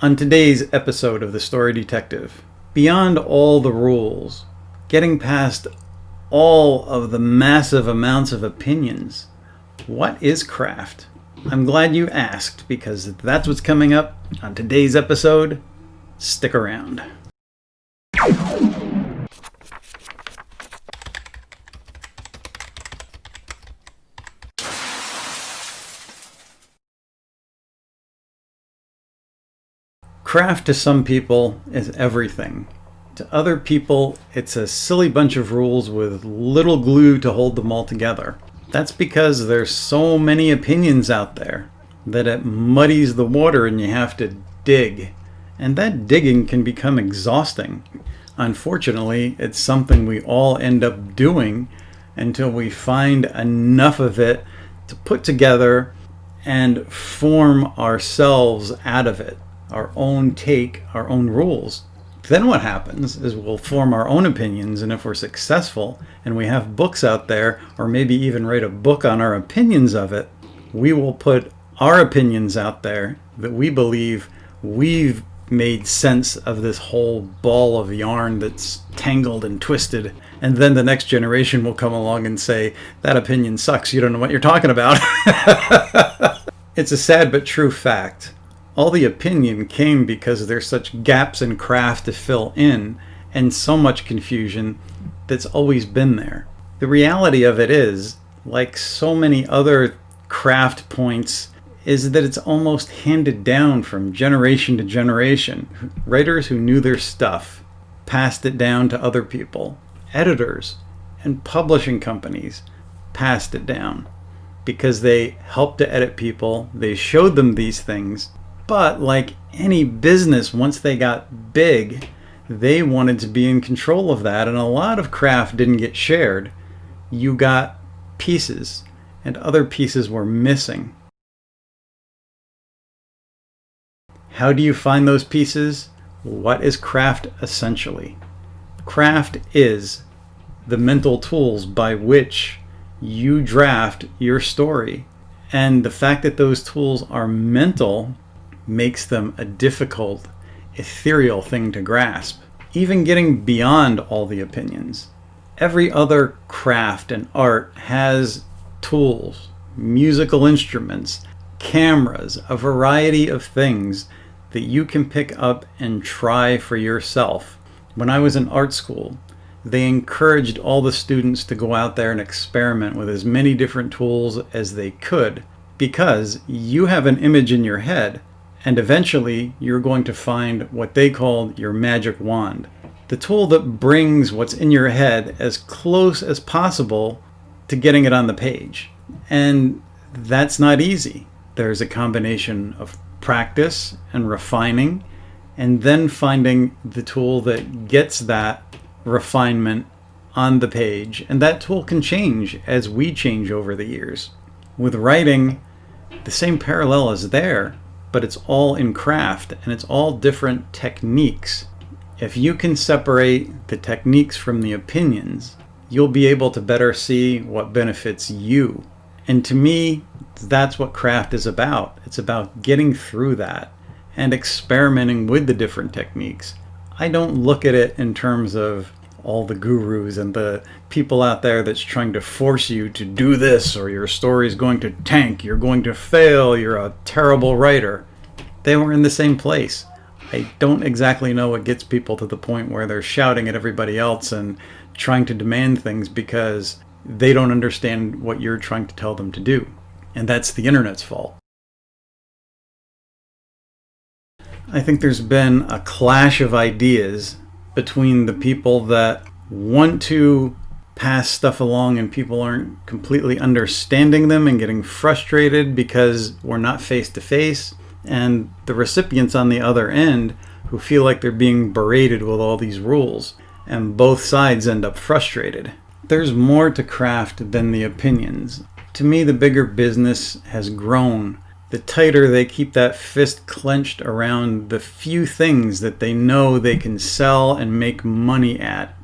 On today's episode of the Story Detective, beyond all the rules, getting past all of the massive amounts of opinions, what is craft? I'm glad you asked, because that's what's coming up on today's episode. Stick around. Craft to some people is everything. To other people, it's a silly bunch of rules with little glue to hold them all together. That's because there's so many opinions out there that it muddies the water and you have to dig. And that digging can become exhausting. Unfortunately, it's something we all end up doing until we find enough of it to put together and form ourselves out of it. Our own take, our own rules. Then what happens is we'll form our own opinions, and if we're successful and we have books out there, or maybe even write a book on our opinions of it, we will put our opinions out there that we believe we've made sense of this whole ball of yarn that's tangled and twisted. And then the next generation will come along and say, that opinion sucks, you don't know what you're talking about. It's a sad but true fact. All the opinion came because there's such gaps in craft to fill in and so much confusion that's always been there. The reality of it is, like so many other craft points, is that it's almost handed down from generation to generation. Writers who knew their stuff passed it down to other people. Editors and publishing companies passed it down because they helped to edit people. They showed them these things. But like any business, once they got big, they wanted to be in control of that, and a lot of craft didn't get shared. You got pieces, and other pieces were missing. How do you find those pieces? What is craft essentially? Craft is the mental tools by which you draft your story. And the fact that those tools are mental makes them a difficult, ethereal thing to grasp. Even getting beyond all the opinions. Every other craft and art has tools, musical instruments, cameras, a variety of things that you can pick up and try for yourself. When I was in art school, they encouraged all the students to go out there and experiment with as many different tools as they could, because you have an image in your head. And eventually, you're going to find what they call your magic wand. The tool that brings what's in your head as close as possible to getting it on the page. And that's not easy. There's a combination of practice and refining, and then finding the tool that gets that refinement on the page. And that tool can change as we change over the years. With writing, the same parallel is there, but it's all in craft, and it's all different techniques. If you can separate the techniques from the opinions, you'll be able to better see what benefits you. And to me, that's what craft is about. It's about getting through that and experimenting with the different techniques. I don't look at it in terms of all the gurus and the people out there that's trying to force you to do this, or your story's going to tank, you're going to fail, you're a terrible writer. They were in the same place. I don't exactly know what gets people to the point where they're shouting at everybody else and trying to demand things because they don't understand what you're trying to tell them to do. And that's the internet's fault. I think there's been a clash of ideas between the people that want to pass stuff along and people aren't completely understanding them and getting frustrated because we're not face to face, and the recipients on the other end who feel like they're being berated with all these rules, and both sides end up frustrated. There's more to craft than the opinions. To me, the bigger business has grown. The tighter they keep that fist clenched around the few things that they know they can sell and make money at,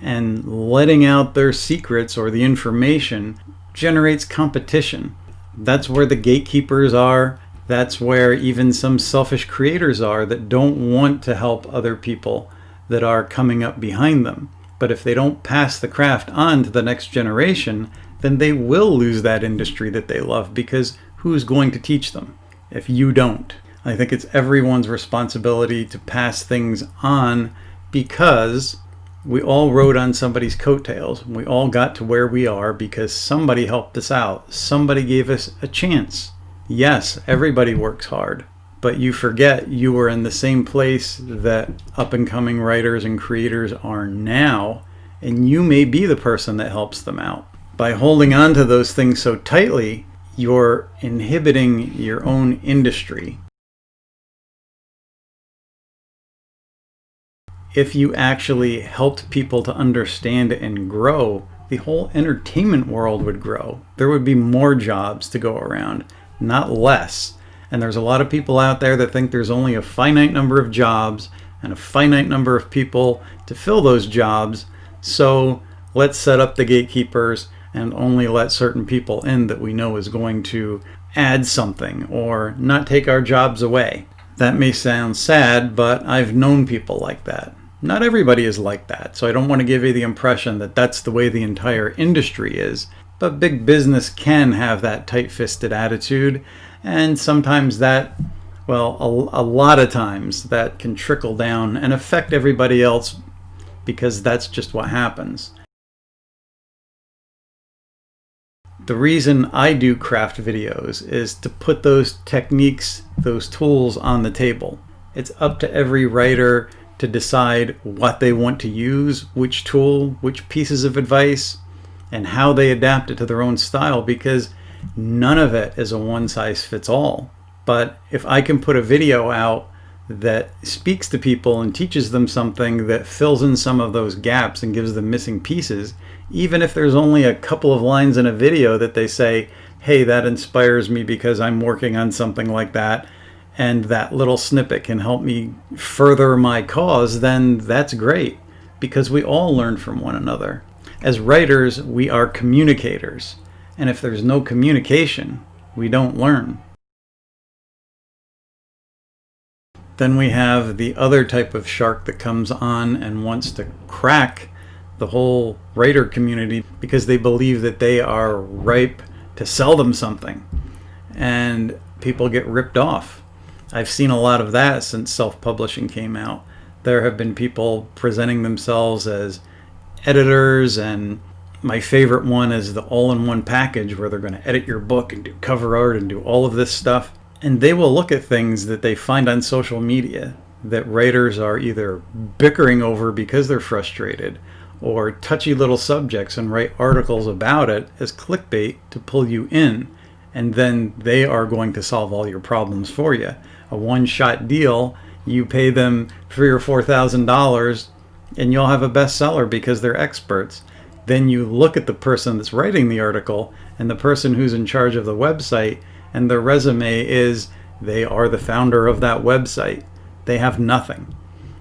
and letting out their secrets or the information generates competition. That's where the gatekeepers are. That's where even some selfish creators are that don't want to help other people that are coming up behind them. But if they don't pass the craft on to the next generation, then they will lose that industry that they love, because who's going to teach them if you don't? I think it's everyone's responsibility to pass things on, because we all rode on somebody's coattails. We all got to where we are because somebody helped us out. Somebody gave us a chance. Yes, everybody works hard, but you forget you were in the same place that up-and-coming writers and creators are now, and you may be the person that helps them out. By holding on to those things so tightly, you're inhibiting your own industry. If you actually helped people to understand and grow, the whole entertainment world would grow. There would be more jobs to go around, not less. And there's a lot of people out there that think there's only a finite number of jobs and a finite number of people to fill those jobs. So let's set up the gatekeepers and only let certain people in that we know is going to add something or not take our jobs away. That may sound sad, but I've known people like that. Not everybody is like that, so I don't want to give you the impression that that's the way the entire industry is. But big business can have that tight-fisted attitude, and sometimes that, well, a lot of times that can trickle down and affect everybody else, because that's just what happens. The reason I do craft videos is to put those techniques, those tools on the table. It's up to every writer to decide what they want to use, which tool, which pieces of advice, and how they adapt it to their own style, because none of it is a one-size-fits-all. But if I can put a video out that speaks to people and teaches them something that fills in some of those gaps and gives them missing pieces, even if there's only a couple of lines in a video that they say, hey, that inspires me because I'm working on something like that, and that little snippet can help me further my cause, then that's great, because we all learn from one another. As writers, we are communicators, and if there's no communication, we don't learn. Then we have the other type of shark that comes on and wants to crack the whole writer community because they believe that they are ripe to sell them something, and people get ripped off. I've seen a lot of that since self-publishing came out. There have been people presenting themselves as editors, and my favorite one is the all-in-one package where they're going to edit your book and do cover art and do all of this stuff. And they will look at things that they find on social media that writers are either bickering over because they're frustrated, or touchy little subjects, and write articles about it as clickbait to pull you in. And then they are going to solve all your problems for you. A one-shot deal, you pay them $3,000 or $4,000 and you'll have a bestseller because they're experts. Then you look at the person that's writing the article and the person who's in charge of the website, and their resume is they are the founder of that website. They have nothing.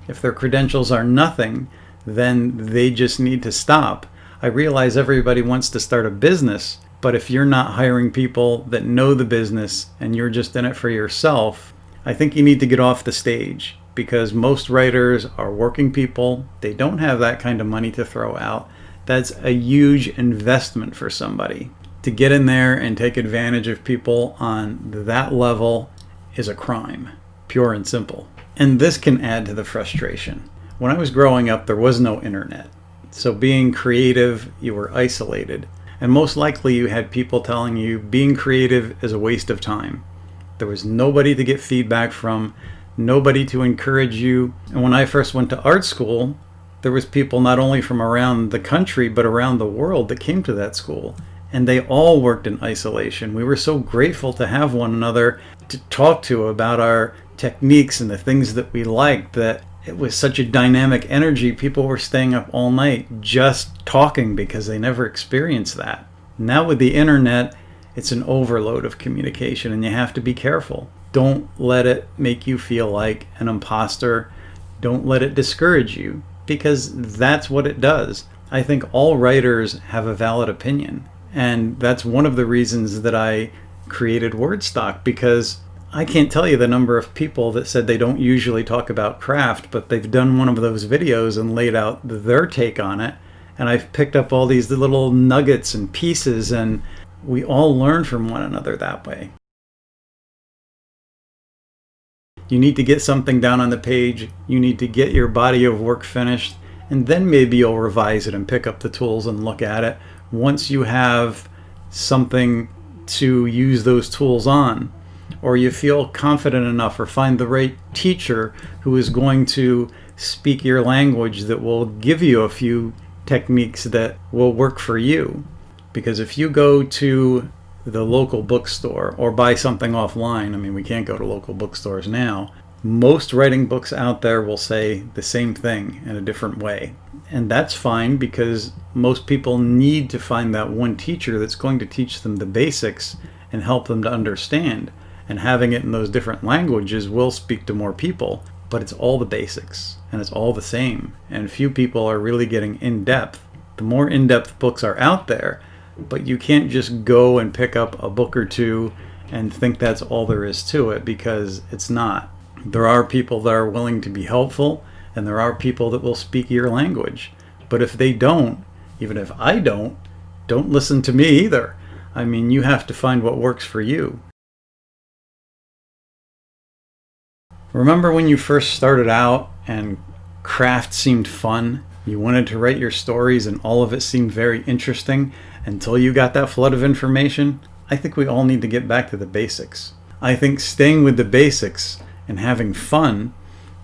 If their credentials are nothing, then they just need to stop. I realize everybody wants to start a business, but if you're not hiring people that know the business and you're just in it for yourself, I think you need to get off the stage, because most writers are working people. They don't have that kind of money to throw out. That's a huge investment for somebody. To get in there and take advantage of people on that level is a crime, pure and simple. And this can add to the frustration. When I was growing up, there was no internet. So being creative, you were isolated. And most likely you had people telling you being creative is a waste of time. There was nobody to get feedback from, nobody to encourage you. And when I first went to art school, there was people not only from around the country, but around the world that came to that school. And they all worked in isolation. We were so grateful to have one another to talk to about our techniques and the things that we liked, that it was such a dynamic energy. People were staying up all night just talking because they never experienced that. Now with the internet, it's an overload of communication, and you have to be careful. Don't let it make you feel like an imposter. Don't let it discourage you, because that's what it does. I think all writers have a valid opinion. And that's one of the reasons that I created Wordstock, because I can't tell you the number of people that said they don't usually talk about craft, but they've done one of those videos and laid out their take on it. And I've picked up all these little nuggets and pieces, and we all learn from one another that way. You need to get something down on the page. You need to get your body of work finished, and then maybe you'll revise it and pick up the tools and look at it once you have something to use those tools on, or you feel confident enough or find the right teacher who is going to speak your language that will give you a few techniques that will work for you. Because if you go to the local bookstore or buy something offline, I mean, we can't go to local bookstores now, most writing books out there will say the same thing in a different way. And that's fine, because most people need to find that one teacher that's going to teach them the basics and help them to understand. And having it in those different languages will speak to more people, but it's all the basics and it's all the same. And few people are really getting in depth. The more in-depth books are out there, but you can't just go and pick up a book or two and think that's all there is to it, because it's not. There are people that are willing to be helpful, and there are people that will speak your language. But if they don't, even if I don't listen to me either. I mean, you have to find what works for you. Remember when you first started out and craft seemed fun? You wanted to write your stories and all of it seemed very interesting until you got that flood of information? I think we all need to get back to the basics. I think staying with the basics and having fun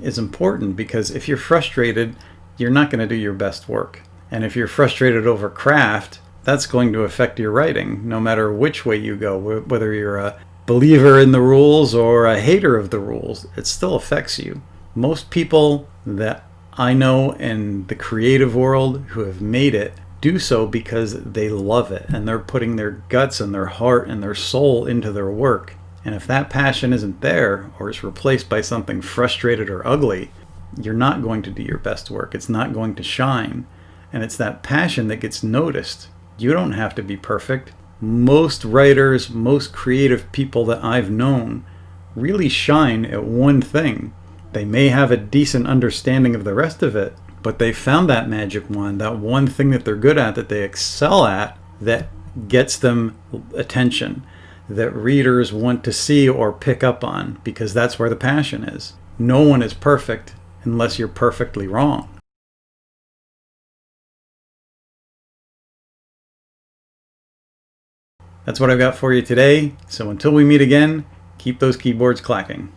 is important, because if you're frustrated, you're not going to do your best work. And if you're frustrated over craft, that's going to affect your writing, no matter which way you go. Whether you're a believer in the rules or a hater of the rules, it still affects you. Most people that I know in the creative world who have made it do so because they love it, and they're putting their guts and their heart and their soul into their work. And if that passion isn't there, or is replaced by something frustrated or ugly, you're not going to do your best work. It's not going to shine. And it's that passion that gets noticed. You don't have to be perfect. Most writers, most creative people that I've known really shine at one thing. They may have a decent understanding of the rest of it, but they found that magic wand, that one thing that they're good at, that they excel at, that gets them attention, that readers want to see or pick up on, because that's where the passion is. No one is perfect unless you're perfectly wrong. That's what I've got for you today. So until we meet again, keep those keyboards clacking.